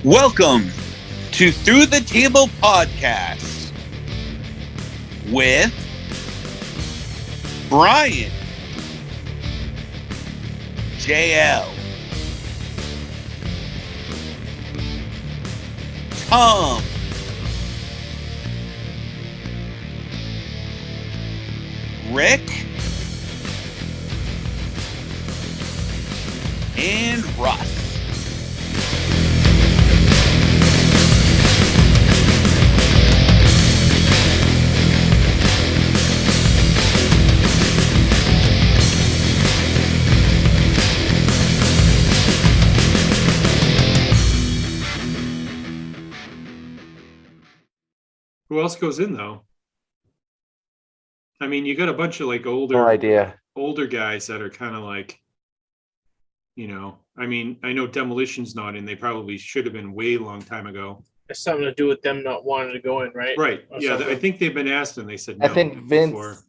Welcome to Through the Table Podcast with Brian, JL, Tom, Rick, and Russ. Who else goes in though? I mean, you got a bunch of like older guys that are kind of like, I mean, I know Demolition's not in. They probably should have been way long time ago. It's something to do with them not wanting to go in, right? Right. Or Yeah. something. I think they've been asked and they said no. I think Vince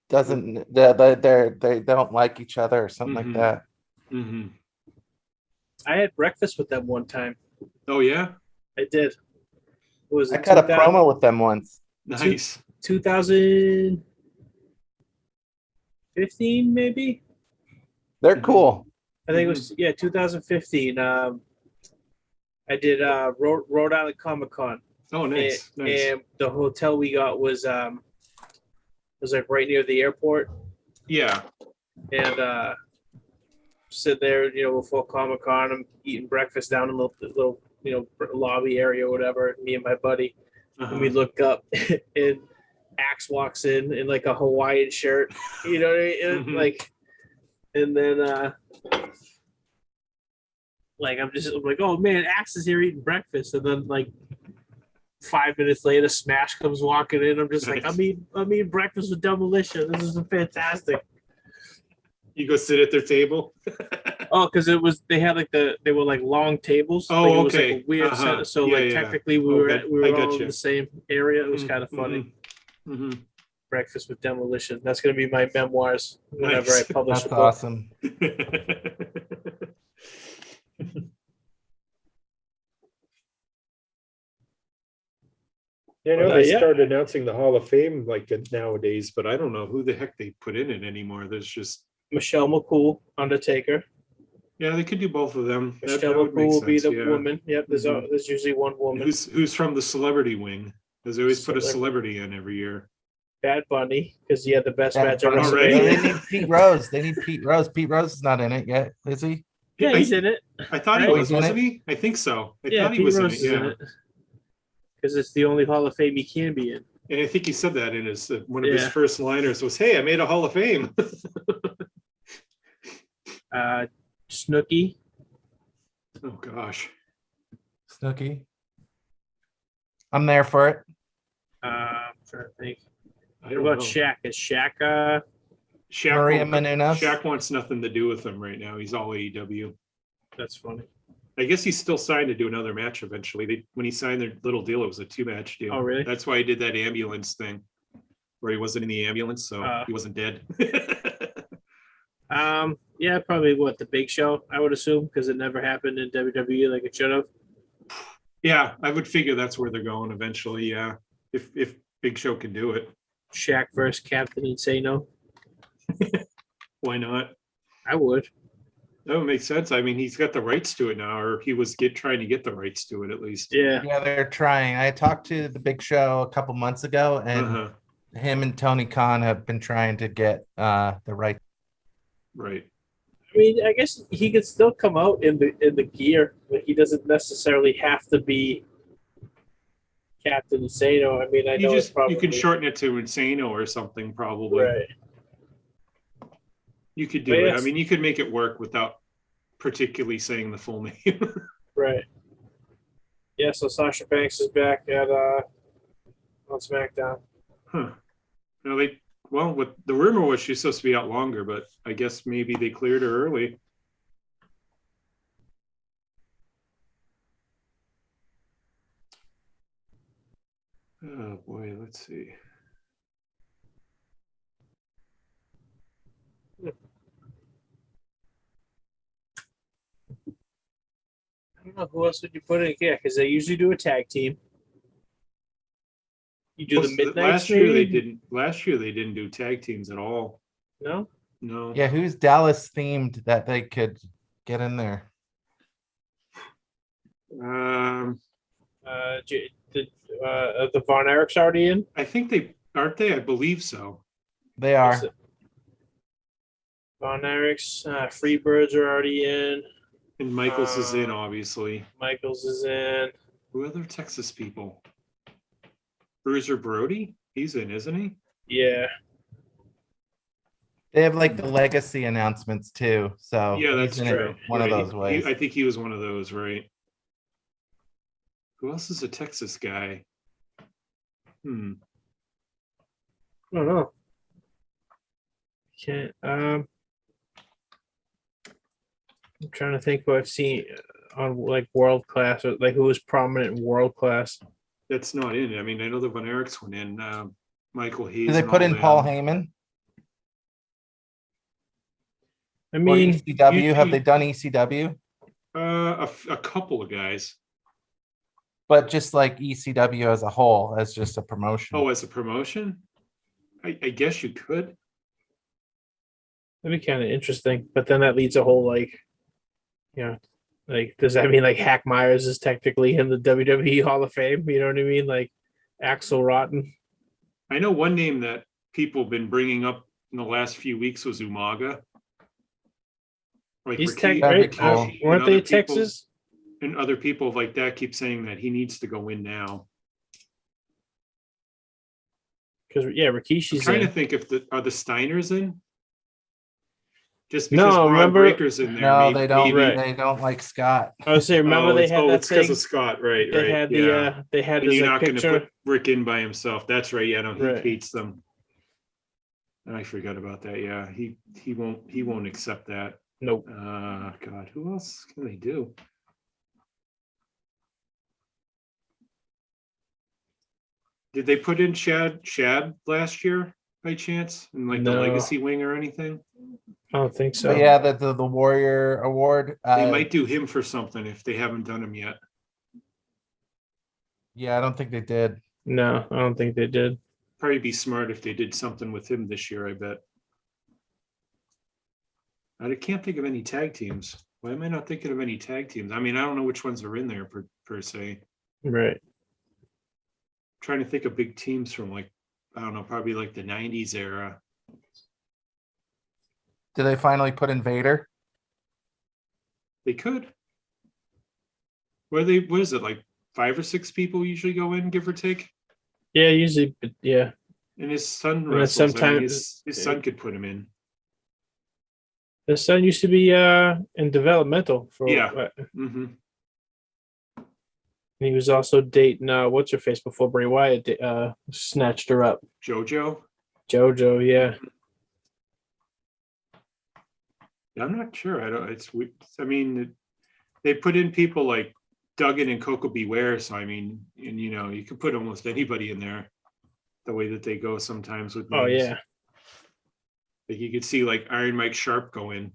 doesn't. They don't like each other or something like that. Mm-hmm. I had breakfast with them one time. Oh yeah. I did. I cut a promo with them once. Nice. 2015, maybe. They're cool. I think it was 2015. I did Rhode Island Comic Con. Oh, nice. And the hotel we got was like right near the airport. Yeah. And sit there, before Comic Con. I'm eating breakfast down in the little lobby area or whatever. Me and my buddy. And we look up and Axe walks in like a Hawaiian shirt, you know what I mean? Like, and then I'm like, oh man, Axe is here eating breakfast, and then like 5 minutes later, Smash comes walking in. I'm just like, I'm eating breakfast with Demolition. This is fantastic. You go sit at their table. Oh, because they had they were like long tables. Oh, like, it was okay. Like a weird set. So technically we were all in the same area. It was kind of funny. Mm-hmm. Breakfast with Demolition. That's going to be my memoirs whenever I publish a book. Awesome. I know they started announcing the Hall of Fame like nowadays, but I don't know who the heck they put in it anymore. There's just Michelle McCool, Undertaker. Yeah, they could do both of them. Michelle McCool will be the woman. Yep, there's usually one woman. Who's from the celebrity wing? Because they always put a celebrity in every year. Bad Bunny, because he had the best match at WrestleMania. They need Pete Rose. They need Pete Rose. Pete Rose is not in it yet, is he? Yeah, he's in it. I thought he was, wasn't he? I think so. I thought he was in it. Yeah, because it's the only Hall of Fame he can be in. And I think he said that in his one of his first liners was, "Hey, I made a Hall of Fame." Snooki. Oh gosh, Snooki. I'm there for it. I'm trying to think. I don't What about know. Shaq? Is Shaq? Shaq Maria Menounos. Shaq wants nothing to do with him right now. He's all AEW. That's funny. I guess he's still signed to do another match eventually. When he signed their little deal, it was a 2-match deal. Oh, really? That's why he did that ambulance thing, where he wasn't in the ambulance, so he wasn't dead. Yeah, probably the Big Show, I would assume, because it never happened in WWE like it should have. Yeah, I would figure that's where they're going eventually. Yeah, if Big Show can do it, Shaq versus Captain Insano. why not? I would. That would make sense. I mean, he's got the rights to it now, or he was trying to get the rights to it at least. Yeah, they're trying. I talked to the Big Show a couple months ago, and him and Tony Khan have been trying to get the right. Right. I mean, I guess he could still come out in the gear, but he doesn't necessarily have to be Captain Insano. I mean, I know you could shorten it to Insano or something, probably. Right. You could do it. I mean, you could make it work without particularly saying the full name. Right. Yeah, so Sasha Banks is back at on SmackDown. Huh. No, what the rumor was she's supposed to be out longer, but I guess maybe they cleared her early. Oh boy, let's see. don't know who else would you put in. Yeah, because they usually do a tag team. You do the Midnights. Last year they didn't. Last year they didn't do tag teams at all. No. No. Yeah, who's Dallas themed that they could get in there? The Von Erich's already in. I think they aren't they. I believe so. They are. Von Erich's, Freebirds are already in. And Michaels is in, obviously. Michaels is in. Who other Texas people? Bruiser Brody? He's in, isn't he? Yeah. They have like the legacy announcements too. So yeah, that's he's in true. it one of those ways. I think he was one of those, right? Who else is a Texas guy? I don't know. Can't. I'm trying to think who I've seen on like World Class, or like who was prominent in World Class. That's not in it. I mean, I know the Von Erichs went in. Michael Hayes. Did they put in Paul Heyman? I mean, ECW. Have they done ECW? A couple of guys. But just like ECW as a whole, as just a promotion. Oh, as a promotion? I guess you could. That'd be kind of interesting. But then that leads a whole like, like does that mean like Hack Myers is technically in the WWE Hall of Fame? You know what I mean? Like Axel Rotten. I know one name that people have been bringing up in the last few weeks was Umaga. Like He's Ricky, right? cool. Weren't they Texas? And other people like that keep saying that he needs to go in now. Because Rikishi's I'm trying in. to think if are the Steiners in? Just because No, Braun remember? Breaker's in there. No, they don't. Right. They don't like Scott. I was saying, remember they had that it's because thing. of Scott, right? They right. had yeah. they had And this you're like not going to picture. put Rick in by himself. That's right. Yeah, no, he Right. hates them. I forgot about that. Yeah, he won't accept that. Nope. God, who else can they do? Did they put in Shad last year by chance? In like the No. legacy wing or anything? I don't think so. But yeah, the Warrior Award. They might do him for something if they haven't done him yet. Yeah, I don't think they did. No, I don't think they did. Probably be smart if they did something with him this year, I bet. I can't think of any tag teams. Why am I not thinking of any tag teams? I mean, I don't know which ones are in there per se. Right. Trying to think of big teams from like, I don't know, probably like the 90s era. Did they finally put in Vader? They could. What is it, like 5 or 6 people usually go in, give or take? Yeah, usually, yeah. And his son And wrestles. sometimes his son could put him in. The son used to be in developmental for Mm-hmm. He was also dating what's her face before Bray Wyatt snatched her up. JoJo? JoJo, yeah. I'm not sure. I mean, they put in people like Duggan and Coco Beware. So I mean, and you could put almost anybody in there. The way that they go sometimes with names. Oh yeah. Like you could see like Iron Mike Sharp go in.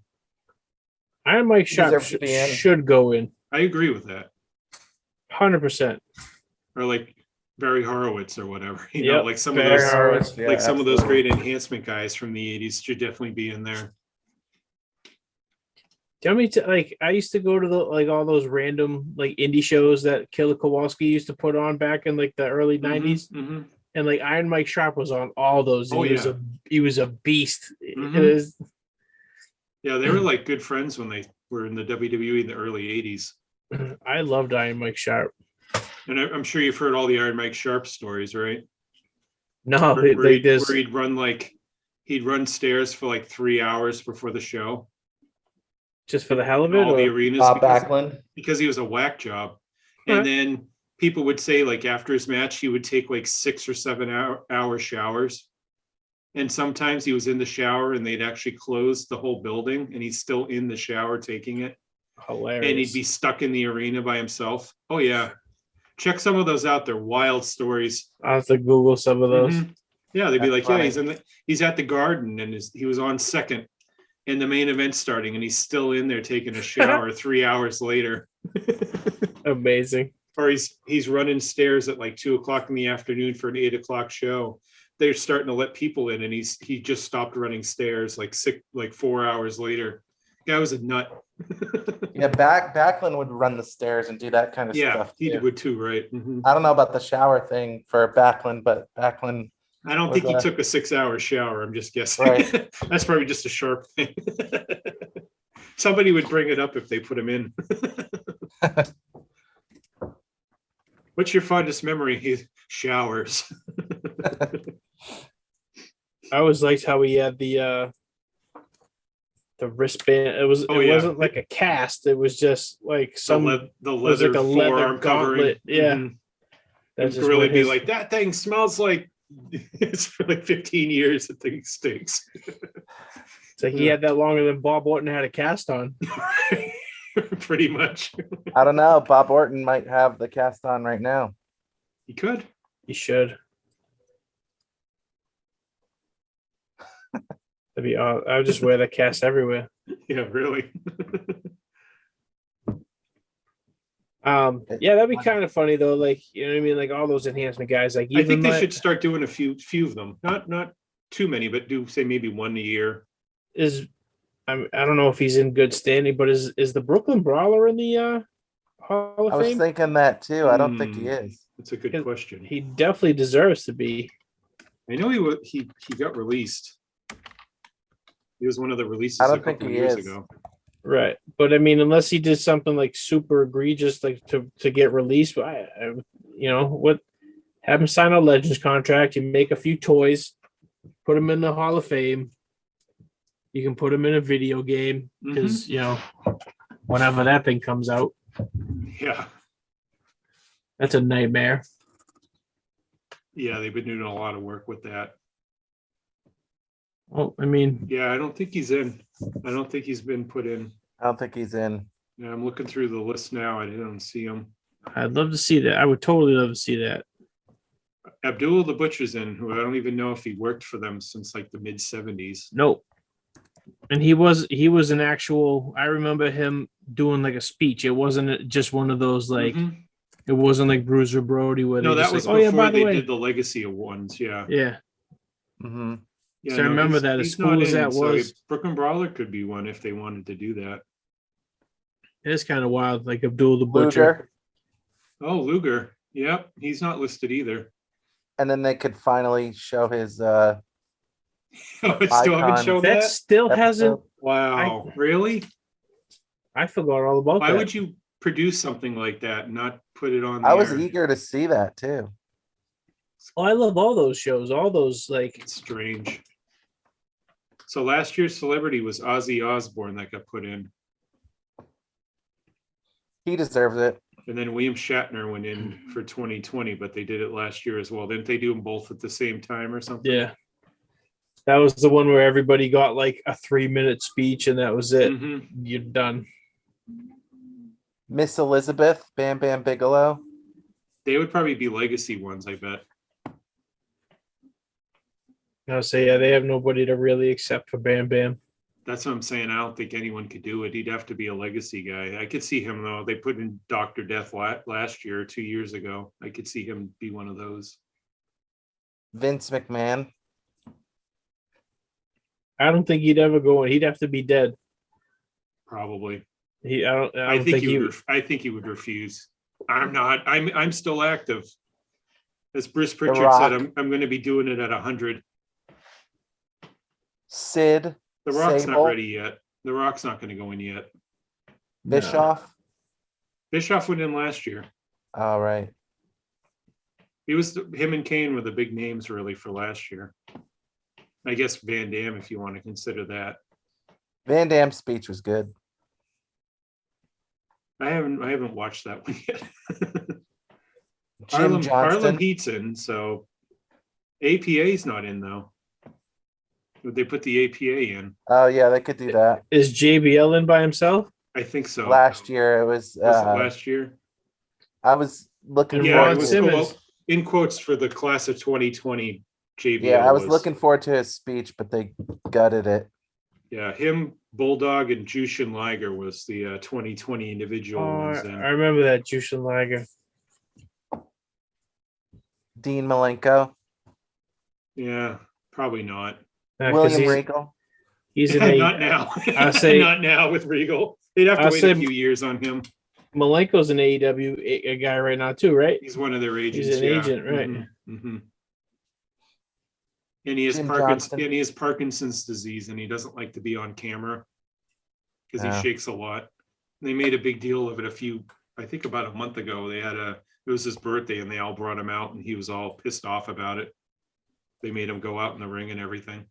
Iron Mike Sharp should go in. I agree with that. 100%. Or like Barry Horowitz or whatever. You know, like some Barry of those Horowitz, like some of those great enhancement guys from the 80s should definitely be in there. Tell me, like I used to go to all those random like indie shows that Killer Kowalski used to put on back in like the early 90s. Mm-hmm. And like Iron Mike Sharp was on all those. He was a beast. Mm-hmm. Yeah, they were like good friends when they were in the WWE in the early 80s. I loved Iron Mike Sharp. And I'm sure you've heard all the Iron Mike Sharp stories, right? No, where he'd run stairs for like 3 hours before the show. Just for the hell of it? All the arenas. Backlund? Because he was a whack job. And then people would say like after his match, he would take like 6 or 7 hour showers. And sometimes he was in the shower and they'd actually close the whole building and he's still in the shower taking it. Hilarious. And he'd be stuck in the arena by himself. Oh yeah. Check some of those out. They're wild stories. I'll have to Google some of those. Mm-hmm. Yeah, they'd be like, yeah, he's at the Garden and he was on second and the main event starting and he's still in there taking a shower 3 hours later. Amazing. Or he's running stairs at like 2:00 in the afternoon for an 8:00 show. They're starting to let people in, and he just stopped running stairs like 4 hours later. Guy was a nut. Yeah, Backlund would run the stairs and do that kind of Yeah, stuff. he too. would too, right? Mhm. I don't know about the shower thing for Backlund, but Backlund. I don't Was think he that- took a 6-hour shower. I'm just guessing. Right. That's probably just a Sharp thing. Somebody would bring it up if they put him in. What's your fondest memory? He showers. I always liked how he had the wristband. It wasn't like a cast. It was just like The it was leather like a leather forearm covering. gauntlet. Yeah. Mhm. That's It just really what be his- like, that thing smells like it's for like 15 years. The thing stinks. It's like he had that longer than Bob Orton had a cast on. Pretty much. I don't know. Bob Orton might have the cast on right now. He could. He should. That'd be I would just wear the cast everywhere. Yeah, really. Yeah, that'd be kind of funny though. Like, you know what I mean? Like all those enhancement guys. Like, I think they should start doing a few of them. Not too many, but do say maybe one a year. I don't know if he's in good standing, but is the Brooklyn Brawler in the Hall of I was Fame? thinking that too. I don't think he Hmm. is. That's a good question. He definitely deserves to be. I know he got released. He was one of the releases I a don't think couple he years is. ago. Right. But I mean, unless he did something like super egregious, like to get released, you know, what, have him sign a Legends contract, you make a few toys, put him in the Hall of Fame. You can put him in a video game because, you know, whenever that thing comes out, Yeah. that's a nightmare. Yeah, they've been doing a lot of work with that. Oh, I mean, Yeah, I don't think he's in. I don't think he's been put in. I don't think he's in. Yeah, I'm looking through the list now. I don't see him. I'd love to see that. I would totally love to see that. Abdul the Butcher's in, who I don't even know if he worked for them since like the mid 70s. Nope. And he was an actual, I remember him doing like a speech. It wasn't just one of those like, Mhm. it wasn't like Bruiser Brody where No, they that just was like, oh yeah, before by the they way. did the legacy of ones. Yeah. Yeah. Hmm. Yeah, So I remember that as he's cool not as in, that so was. Brooklyn Brawler could be one if they wanted to do that. It's kind of wild, like Abdul the Butcher. Luger. Oh, Luger. Yep, he's not listed either. And then they could finally show his Oh, it still haven't Icon. shown That that? still hasn't. episode. Wow, really? I forgot all about Why that. would you produce something like that and not put it on the I was air? eager to see that too. Oh, I love all those shows. All those like. It's strange. So last year's celebrity was Ozzy Osbourne that got put in. He deserves it. And then William Shatner went in for 2020, but they did it last year as well. Didn't they do them both at the same time or something? Yeah. That was the one where everybody got like a 3-minute speech and that was it. Mhm. You're done. Miss Elizabeth, Bam Bam Bigelow. They would probably be legacy ones, I bet. I would say, yeah, they have nobody to really accept for Bam Bam. That's what I'm saying. I don't think anyone could do it. He'd have to be a legacy guy. I could see him though. They put in Dr. Death last year or 2 years ago. I could see him be one of those. Vince McMahon. I don't think he'd ever go in. He'd have to be dead. Probably. I don't I think think he I think he would refuse. I'm not. I'm still active. As Bruce Pritchard Rock. said, I'm going to be doing it at 100. Sid. The Rock's Sable. not ready yet. The Rock's not going to go in yet. Bischoff. Bischoff went in last year. All right. Him and Kane were the big names really for last year. I guess Van Damme, if you want to consider that. Van Damme's speech was good. I haven't watched that one yet. Jim Harlem Johnston. Heat's in, so APA's not in though. Would they put the APA in? Oh yeah, they could do that. is JBL in by himself. I think so. Last year it was. Was it last year? I was looking. And Yeah, Ron it was Simmons. in quotes for the class of 2020. JBL. Yeah, I was looking forward to his speech, but they gutted it. Yeah, him, Bulldog and Jushin Liger was the 2020 individual ones. I And remember that Jushin Liger. Dean Malenko, yeah, probably not. 'Cause William Regal. He's an Not now. I say Not now with Regal. They'd have to I'll wait say- a few years on him. Malenko's an AEW a guy right now too, right? He's one of their agents. He's an yeah. agent, right? Mhm. And he has Jim Parkinson's. Johnston. And he has Parkinson's disease, and he doesn't like to be on camera because he Oh. shakes a lot. And they made a big deal of it I think about a month ago. It was his birthday, and they all brought him out, and he was all pissed off about it. They made him go out in the ring and everything.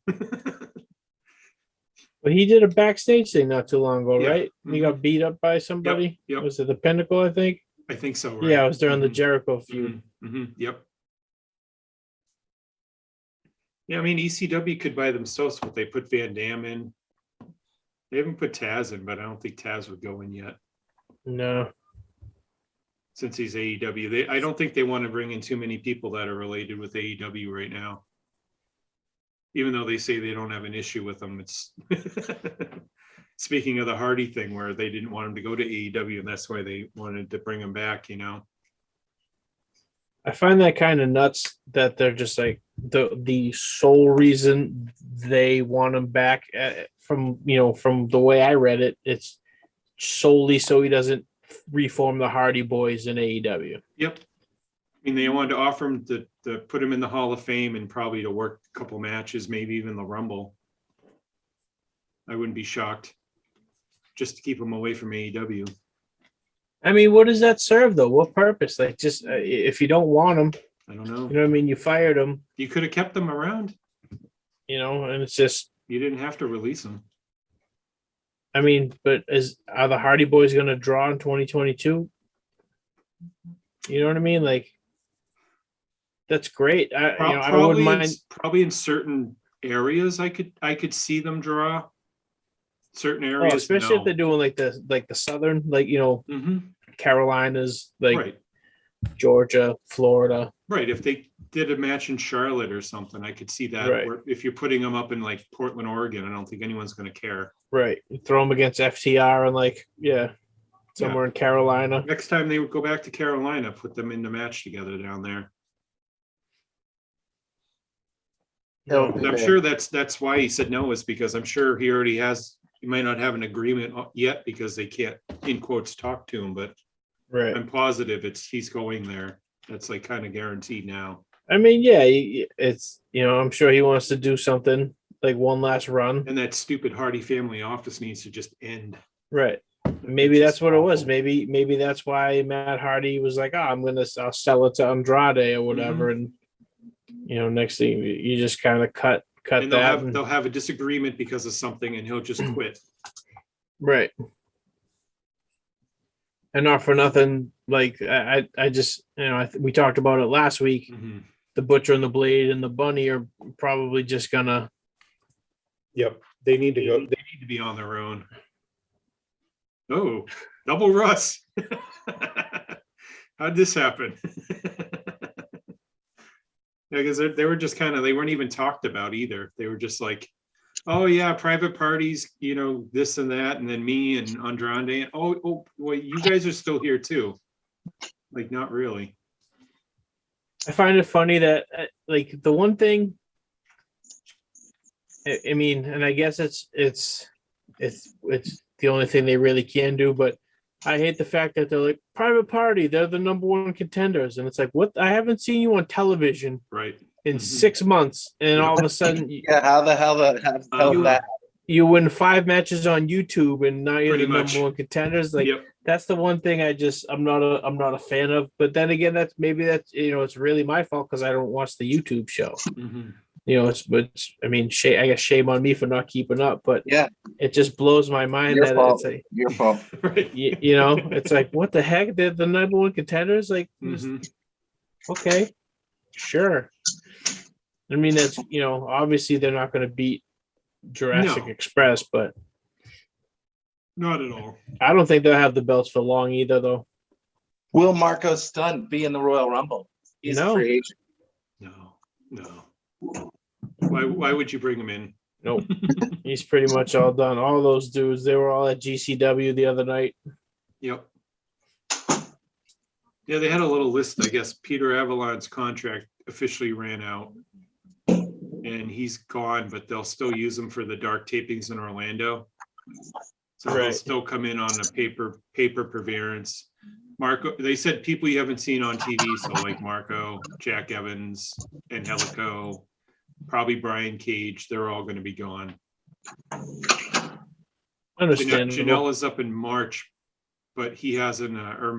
But he did a backstage thing not too long ago, Yeah. right? He got beat up by somebody. Yep. Was it the Pinnacle? I think. I think so. Right? Yeah, it was during the Mhm. Jericho feud. Yep. Yeah, I mean ECW could by themselves, but they put Van Dam in. They haven't put Taz in, but I don't think Taz would go in yet No. since he's AEW. I don't think they want to bring in too many people that are related with AEW right now. Even though they say they don't have an issue with them, it's speaking of the Hardy thing where they didn't want him to go to AEW, and that's why they wanted to bring him back. I find that kind of nuts that they're just like the sole reason they want him back from the way I read it, it's solely so he doesn't reform the Hardy Boys in AEW. Yep. I mean, they wanted to offer him to put him in the Hall of Fame and probably to work a couple matches, maybe even the Rumble. I wouldn't be shocked, just to keep him away from AEW. I mean, what does that serve though? What purpose? Like, just if you don't want him, I don't know. you know what I mean? You fired him, You could have kept them around. and it's just, You didn't have to release them. I mean, but are the Hardy Boys going to draw in 2022? You know what I mean? Like, that's great. I wouldn't mind. Probably in certain areas, I could see them draw. Certain Oh, areas, especially if no. they're doing like the southern, Mhm. Carolinas, like Right. Georgia, Florida. Right. If they did a match in Charlotte or something, I could see that. Right. Where if you're putting them up in like Portland, Oregon, I don't think anyone's going to care. Right. Throw them against FTR and somewhere in Carolina. Next time they would go back to Carolina, put them in the match together down there. That would be I'm big. sure that's why he said no, is because I'm sure he already has. He might not have an agreement yet because they can't, in quotes, talk to him. But Right. I'm positive he's going there. That's like kind of guaranteed now. I mean, yeah, it's I'm sure he wants to do something like one last run. And that stupid Hardy family office needs to just end. Right. Maybe that's what it was. awful. Maybe that's why Matt Hardy was like, I'll sell it to Andrade or whatever. And next thing you just kind of cut And that. they'll have a disagreement because of something, and he'll just quit. Right. And not for nothing, like I just we talked about it last week. Mhm. The Butcher and the Blade and the Bunny are probably just gonna. Yep, they need to go. They need to be on their own. Oh, double Russ! How'd this happen? Because they were just they weren't even talked about either. They were just like, oh yeah, private parties, this and that, and then me and Andrade. Oh, well, you guys are still here too. Like, not really. I find it funny that like the one thing. I mean, and I guess it's the only thing they really can do, but I hate the fact that they're like private party. They're the number one contenders, and it's like, what? I haven't seen you on television Right. in Mhm. 6 months, and all of a sudden, Yeah, how the hell that? you win 5 matches on YouTube, and now you're Pretty the much. number one contenders. Like Yep. that's the one thing I'm not a fan of. But then again, that's it's really my fault because I don't watch the YouTube show. Mhm. I mean, I guess shame on me for not keeping up, but Yeah, it just blows my mind your that fault. it's like, Your fault. Right. it's like, what the heck? They're the number one contenders. Like, Mhm. okay, sure. I mean, that's obviously they're not going to beat Jurassic No. Express, but Not at all. I don't think they'll have the belts for long either, though. Will Marco Stunt be in the Royal Rumble? He's No. a free agent. No. Why would you bring him in? Nope. He's pretty much all done. All those dudes, they were all at GCW the other night. Yep. Yeah, they had a little list. I guess Peter Avalon's contract officially ran out, and he's gone, but they'll still use him for the dark tapings in Orlando. So he'll Right. still come in on a paper perseverance. Marco, they said people you haven't seen on TV, so like Marco, Jack Evans, Angelico, probably Brian Cage, they're all going to be gone. Understandable. Janelle is up in March, but he hasn't, or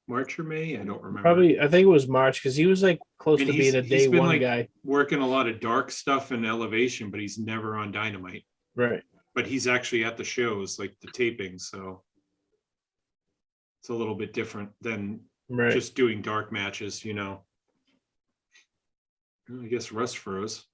March or May, I don't remember. Probably, I think it was March because he was like close And to being a he's day been, one like, guy. working a lot of dark stuff and elevation, but he's never on Dynamite. Right. But he's actually at the shows, like the tapings, so it's a little bit different than Right. just doing dark matches, you know. I guess Russ froze.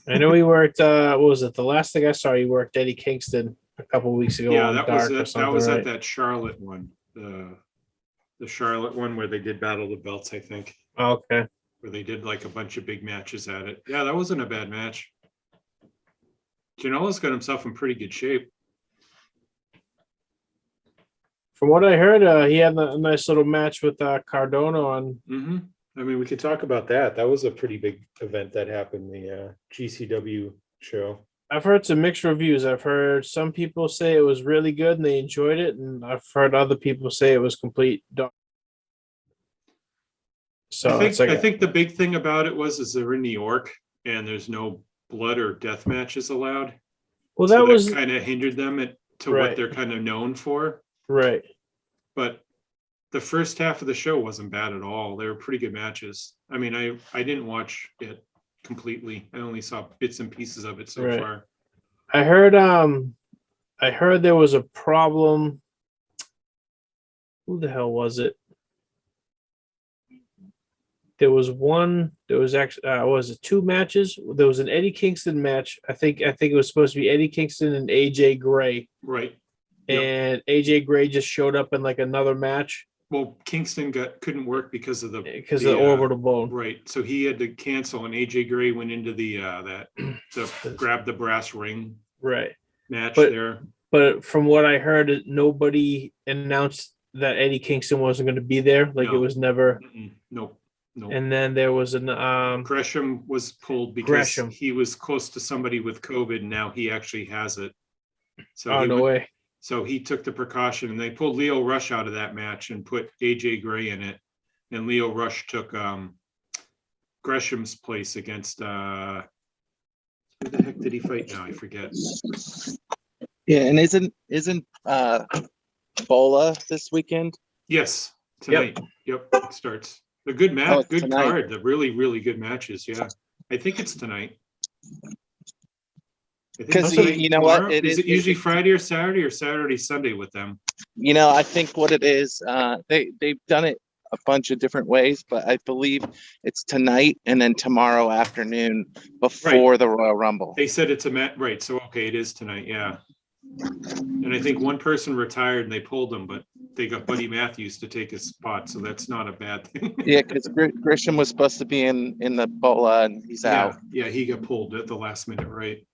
I know he worked. What was it? The last thing I saw, he worked Eddie Kingston a couple weeks ago. Yeah, on that Dark was or it. something, That was right? at that Charlotte one, the Charlotte one where they did Battle of the Belts, I think, Oh, okay. where they did like a bunch of big matches at it. Yeah, that wasn't a bad match. Janela's got himself in pretty good shape. From what I heard, he had a nice little match with Cardona on. Mm-hmm. I mean, we could talk about that. That was a pretty big event that happened, the GCW show. I've heard some mixed reviews. I've heard some people say it was really good and they enjoyed it, and I've heard other people say it was complete dog. So I it's like think the big thing about it is they're in New York and there's no blood or death matches allowed. well, So that was kind of hindered them to Right. what they're kind of known for. right. But the first half of the show wasn't bad at all. They were pretty good matches. I mean, I didn't watch it completely. I only saw bits and pieces of it so Right. far. I heard there was a problem. Who the hell was it? There was actually was it 2 matches? There was an Eddie Kingston match. I think it was supposed to be Eddie Kingston and AJ Gray. Right. Yep. And AJ Gray just showed up in like another match Well, Kingston couldn't work because of the orbital bone. right. So he had to cancel, and AJ Gray went into the grab the brass ring Right. match But- there. But from what I heard, nobody announced that Eddie Kingston wasn't going to be there. Like No. it was never. Nope. And then there was an Gresham was pulled because Gresham. he was close to somebody with COVID, and now he actually has it. So oh he no went- way. So he took the precaution, and they pulled Leo Rush out of that match and put AJ Gray in it. And Leo Rush took Gresham's place against who the heck did he fight now? I forget. Yeah, and isn't Bola this weekend? Yes, tonight. Yep, it starts. A good match, Oh, it's good tonight. card. The really, really good matches. Yeah, I think it's tonight. I think 'Cause it's tonight, you know what? tomorrow. It Is is- it usually Friday or Saturday Sunday with them? You know, I think what it is, they've done it a bunch of different ways, but I believe it's tonight and then tomorrow afternoon before the Royal Rumble. They said it's a match, right? So okay, it is tonight. Yeah. And I think one person retired and they pulled him, but they got Buddy Matthews to take his spot, so that's not a bad thing. Yeah, because Grisham was supposed to be in the Bola and he's out. Yeah, he got pulled at the last minute, right?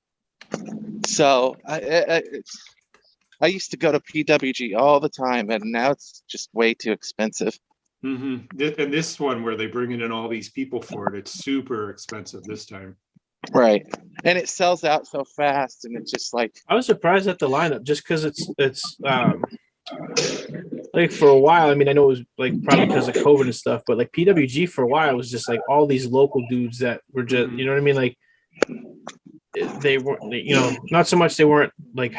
So I used to go to PWG all the time, and now it's just way too expensive. And this one where they bringing in all these people for it, it's super expensive this time. Right. And it sells out so fast, and it's just like, I was surprised at the lineup just because it's like for a while. I mean, I know it was like probably because of COVID and stuff, but like PWG for a while was just like all these local dudes that were just, you know what I mean? Like they weren't, you know, not so much they weren't like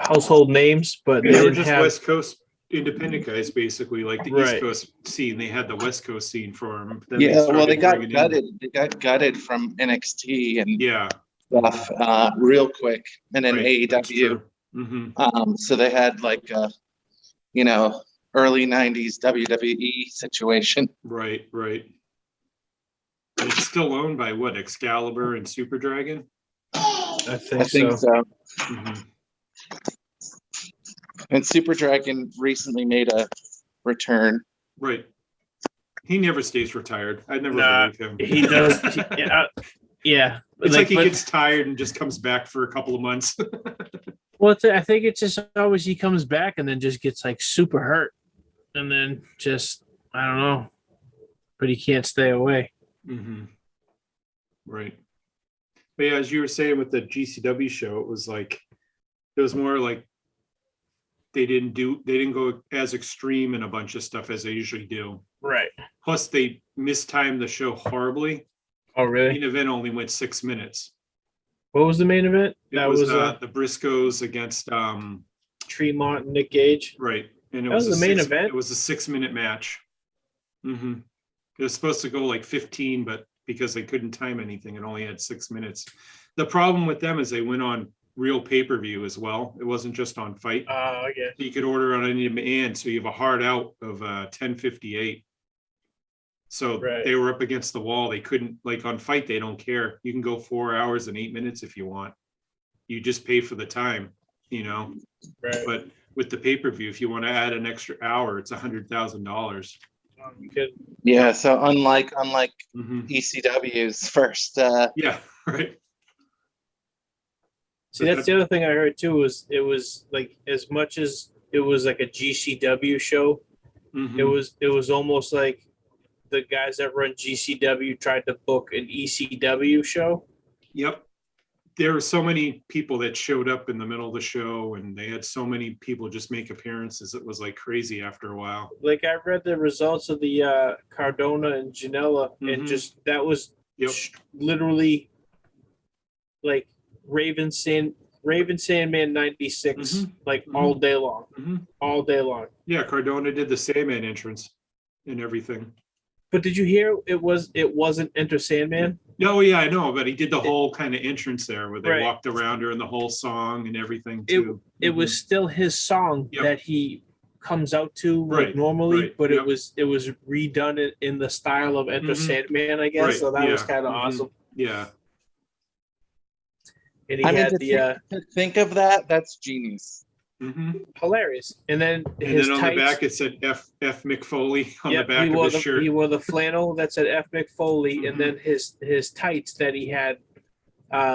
household names, but They they were didn't just have West Coast independent guys, basically, like the Right. East Coast scene. They had the West Coast scene for them. yeah, well, they got gutted. They got gutted from NXT and Yeah, stuff real quick, and then right, that's AEW. true. Mhm. So they had like a, early '90s WWE situation. Right. And it's still owned by what, Excalibur and Super Dragon? I I think think so. so. Mhm. And Super Dragon recently made a return. Right. He never stays retired. I never Nah, believe him. He does. Yeah. It's like he but- gets tired and just comes back for a couple of months. Well, I think it's just always he comes back and then just gets like super hurt, and then just I don't know, but he can't stay away. Mm-hmm. Right. But yeah, as you were saying with the GCW show, it was more like they didn't go as extreme in a bunch of stuff as they usually do. Right. Plus, they mistimed the show horribly. Oh, The really? main event only went 6 minutes. What was the main event? It was the Briscoes against Tremont and Nick Gage. right, and it That was the main event? It was a 6-minute match. Mm-hmm. It was supposed to go like 15, but because they couldn't time anything, it only had 6 minutes. The problem with them is they went on real pay-per-view as well. It wasn't just on Fight. Oh, okay. You could order on any demand, so you have a hard out of 10:58. So Right. they were up against the wall. They couldn't, like on Fight, they don't care. You can go 4 hours and 8 minutes if you want. You just pay for the time, you know. Right. But with the pay-per-view, if you want to add an extra hour, it's $100,000. You could- Yeah, so unlike Mm-hmm. ECW's first, Yeah, right. See, that's the other thing I heard too. Was it was like as much as it was like a GCW show, Mhm. it was almost like the guys that run GCW tried to book an ECW show. Yep. There were so many people that showed up in the middle of the show, and they had so many people just make appearances. It was like crazy after a while. Like I read the results of the Cardona and Janela, and Mhm. just that was Yep. literally like Raven Sandman 96, Mhm. like Mhm. all day long, Mhm. all day long. Yeah, Cardona did the Sandman entrance and everything. But did you hear it wasn't Enter Sandman? No, yeah, I know, but he did the whole kind of entrance there where they Right. walked around her and the whole song and everything It too. it was still his song Yep. that he comes out to like Right, normally, right, but yep. it was redone in the style of Enter Mhm. Sandman, I guess. Right, So that was yeah, kind of mhm. awesome. Yeah. And he I mean, had to, the to think of that, that's genius. Hmm. hilarious. And then And his then on tights, the back it said F McFoley on yep, the back he of wore his the shirt. he wore the flannel that said F McFoley, Mhm. and then his tights that he had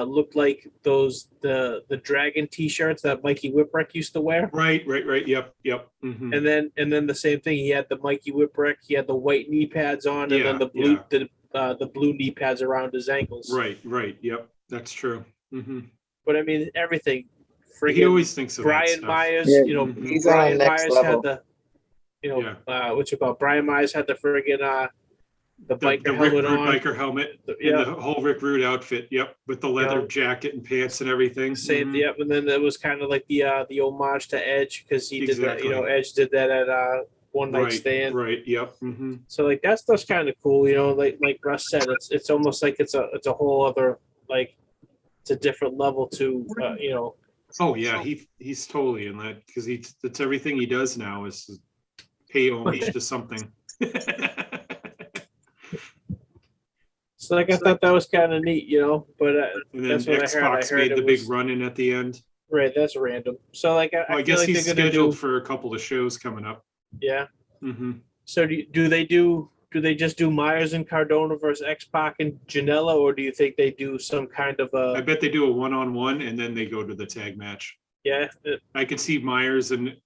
looked like the dragon T-shirts that Mikey Whipwreck used to wear. Right. Yep. Hmm. And then the same thing. He had the Mikey Whipwreck. He had the white knee pads on, and then the blue knee pads around his ankles. Right. Yep. That's true. Hmm. But I mean, everything. He Friggin' always thinks of that Brian stuff. Myers. Yeah, You know, Mhm. He's on Brian next Myers level. had the, what you call it? Brian Myers had the friggin' the biker The Rick helmet Rude on. biker helmet and Yeah. the whole Rick Rude outfit. Yep, with the leather Yeah. jacket and pants and everything. Same, Mhm. yep. And then it was kind of like the homage to Edge because he did that. You know, Exactly. Edge did that at One Night Right. Stand. Right. Yep. Hmm. So like that stuff's kind of cool, you know. Like Russ said, it's almost like it's a whole other like it's a different level to you know. Oh yeah, he's totally in that because that's everything he does now is to pay homage to something. So like I thought that was kind of neat, you know. But And then that's what I heard. I Xbox heard made it the was big run in at the end. right. That's random. So like I Well, I feel guess like he's they're gonna scheduled do for a couple of shows coming up. yeah. Hmm. So do they just do Myers and Cardona versus X-Pac and Janela, or do you think they do some kind of I bet they do a one-on-one and then they go to the tag match. yeah? I could see Myers and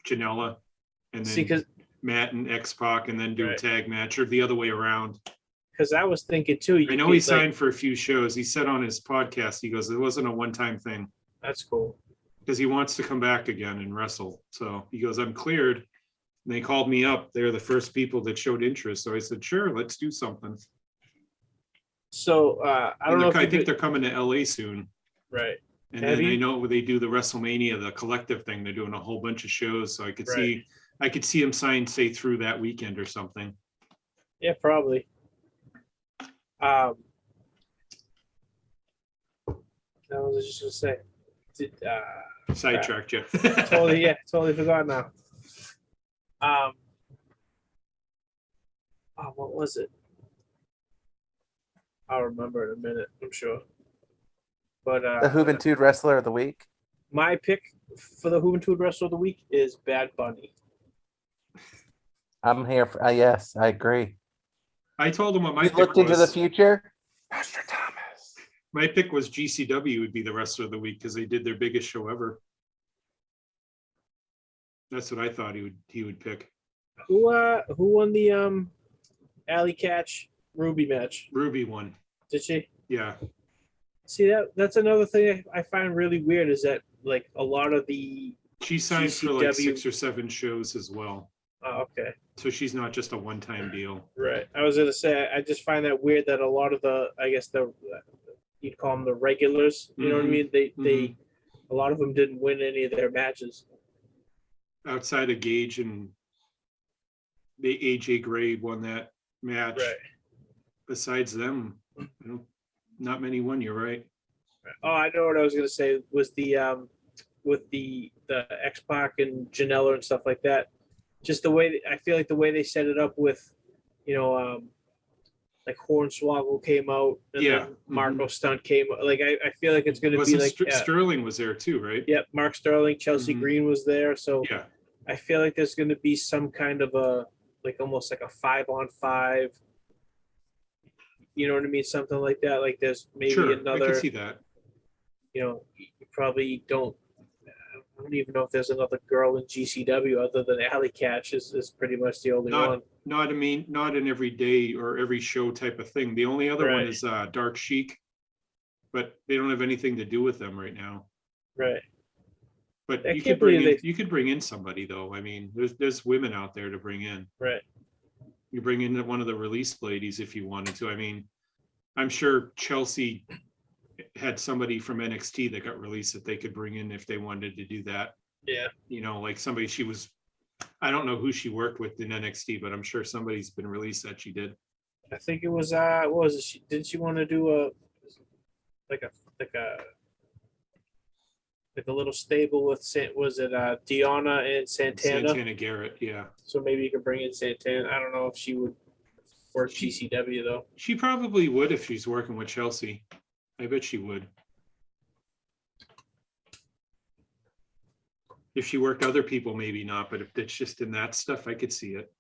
Janela, and See, then Matt and X-Pac, and then do a Right. tag match, or the other way around. because I was thinking too. I know he signed for a few shows. He said on his podcast, he goes, it wasn't a one-time thing That's cool. because he wants to come back again and wrestle. So he goes, I'm cleared. And they called me up. They're the first people that showed interest. So I said, sure, let's do something. So I don't And know if I you think could- they're coming to LA soon. right. And Have then I you- know they do the WrestleMania, the collective thing. They're doing a whole bunch of shows. So I could Right. see him sign, say, through that weekend or something. Yeah, probably. I was just gonna say. Sidetracked you. Totally forgot now. What was it? I'll remember in a minute, I'm sure. But The Juventud Wrestler of the Week. my pick for the Juventud Wrestler of the Week is Bad Bunny. I'm here for. Yes, I agree. I told him what my We pick looked into the was. future. Pastor Thomas. My pick was GCW would be the wrestler of the week because they did their biggest show ever. That's what I thought he would pick. Who won the alley catch Ruby match? Ruby won. Did she? Yeah. See, that's another thing I find really weird is that like a lot of the She signed for like GCW 6 or 7 shows as well. oh, okay. So she's not just a one-time deal. Right. I was gonna say I just find that weird that a lot of the I guess the you'd call them the regulars. You know what I mean? They a lot of them didn't win any of their matches. Outside of Gage and the AJ Gray won that match. Right. Besides them, not many won. You're right. Oh, I know what I was gonna say was the with the X-Pac and Janela and stuff like that. Just the way I feel like the way they set it up with, like Hornswoggle came out and then Marco Stunt came out. Like I feel like it's gonna be like Sterling was there too, right? Yep, Mark Sterling, Chelsea Green was there. So yeah. I feel like there's gonna be some kind of a like almost like a 5-on-5. You know what I mean? Something like that. Like there's maybe another. I can see that. You probably don't. I don't even know if there's another girl in GCW other than Alley Catch is pretty much the only one. Not an every day or every show type of thing. The only other one is Dark Chic, but they don't have anything to do with them right now. Right. But you could bring in somebody though. I mean, there's women out there to bring in. Right. You bring in one of the release ladies if you wanted to. I mean, I'm sure Chelsea had somebody from NXT that got released that they could bring in if they wanted to do that. Yeah. Like somebody I don't know who she worked with in NXT, but I'm sure somebody's been released that she did. I think it was what was it? Didn't she want to do a little stable with was it Deonna and Santana? Santana Garrett, yeah. So maybe you could bring in Santana. I don't know if she would work GCW though. She probably would if she's working with Chelsea. I bet she would. If she worked other people, maybe not. But if it's just in that stuff, I could see it.